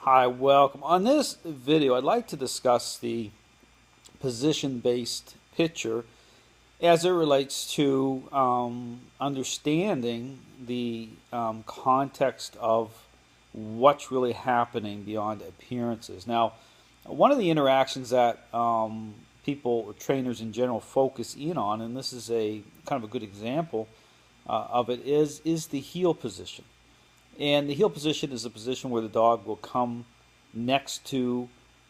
Hi, welcome. On this video, I'd like to discuss the position-based picture as it relates to understanding the context of what's really happening beyond appearances. Now, one of the interactions that people or trainers in general focus in on, and this is a kind of a good example of it, is the heel position. And the heel position is a position where the dog will come next to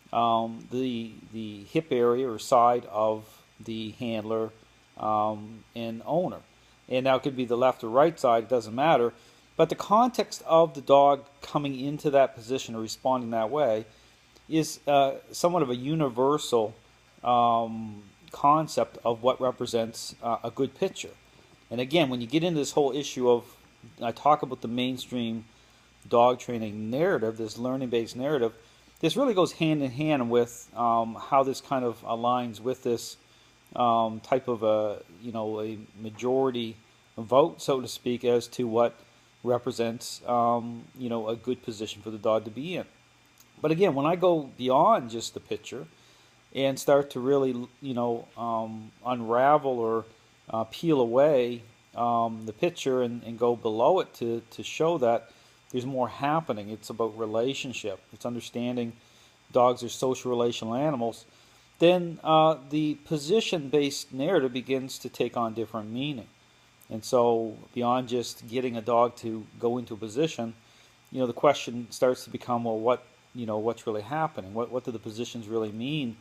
the hip area or side of the handler and owner. And now it could be the left or right side, it doesn't matter. But the context of the dog coming into that position or responding that way is somewhat of a universal concept of what represents a good picture. And again, when you get into this whole issue of, I talk about the mainstream dog training narrative, this learning-based narrative, this really goes hand in hand with how this kind of aligns with this type of a majority vote, so to speak, as to what represents a good position for the dog to be in. But again, when I go beyond just the picture and start to really unravel or peel away the picture and go below it to show that there's more happening. It's about relationship. It's understanding dogs are social relational animals. Then the position-based narrative begins to take on different meaning. And so beyond just getting a dog to go into a position, the question starts to become, well, what's really happening? What do the positions really mean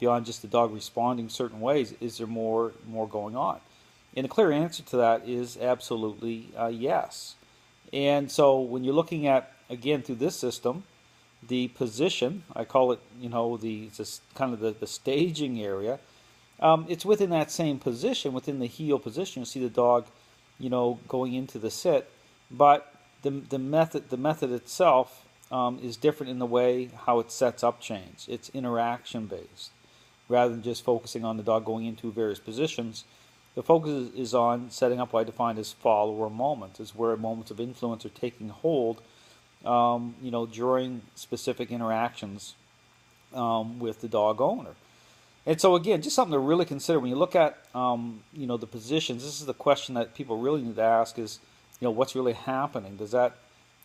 beyond just the dog responding certain ways? Is there more going on? And the clear answer to that is absolutely yes. And so when you're looking at, again, through this system, the position, I call it, it's kind of the staging area, it's within that same position, within the heel position. You see the dog, going into the sit, but the method itself is different in the way how it sets up chains. It's interaction based, rather than just focusing on the dog going into various positions. The focus is on setting up what I define as follower moments, is where moments of influence are taking hold, during specific interactions with the dog owner. And so again, just something to really consider when you look at, the positions. This is the question that people really need to ask: is, what's really happening? Does that,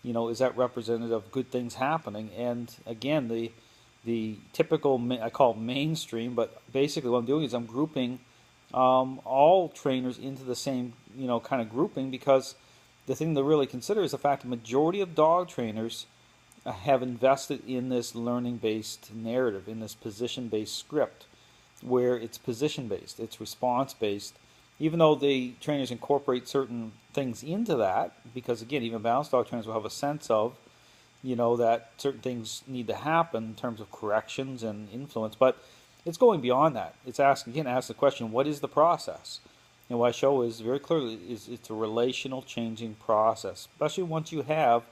is that representative of good things happening? And again, the typical, I call it mainstream, but basically what I'm doing is I'm grouping all trainers into the same kind of grouping, because the thing to really consider is the fact the majority of dog trainers have invested in this learning-based narrative, in this position-based script, where it's position-based, it's response-based, even though the trainers incorporate certain things into that, because again, even balanced dog trainers will have a sense of that certain things need to happen in terms of corrections and influence, but it's going beyond that. It's asking the question, what is the process? And what I show is very clearly it's a relational changing process, especially once you have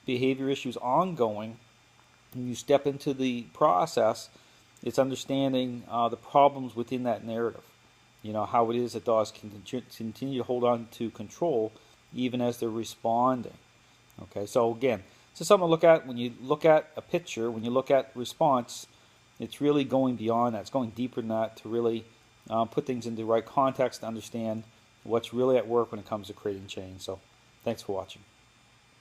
behavior issues ongoing and you step into the process. It's understanding the problems within that narrative. How it is that dogs can continue to hold on to control even as they're responding. Okay, so again, so something to look at when you look at a picture, when you look at response. It's really going beyond that. It's going deeper than that to really put things into the right context to understand what's really at work when it comes to creating change. So thanks for watching.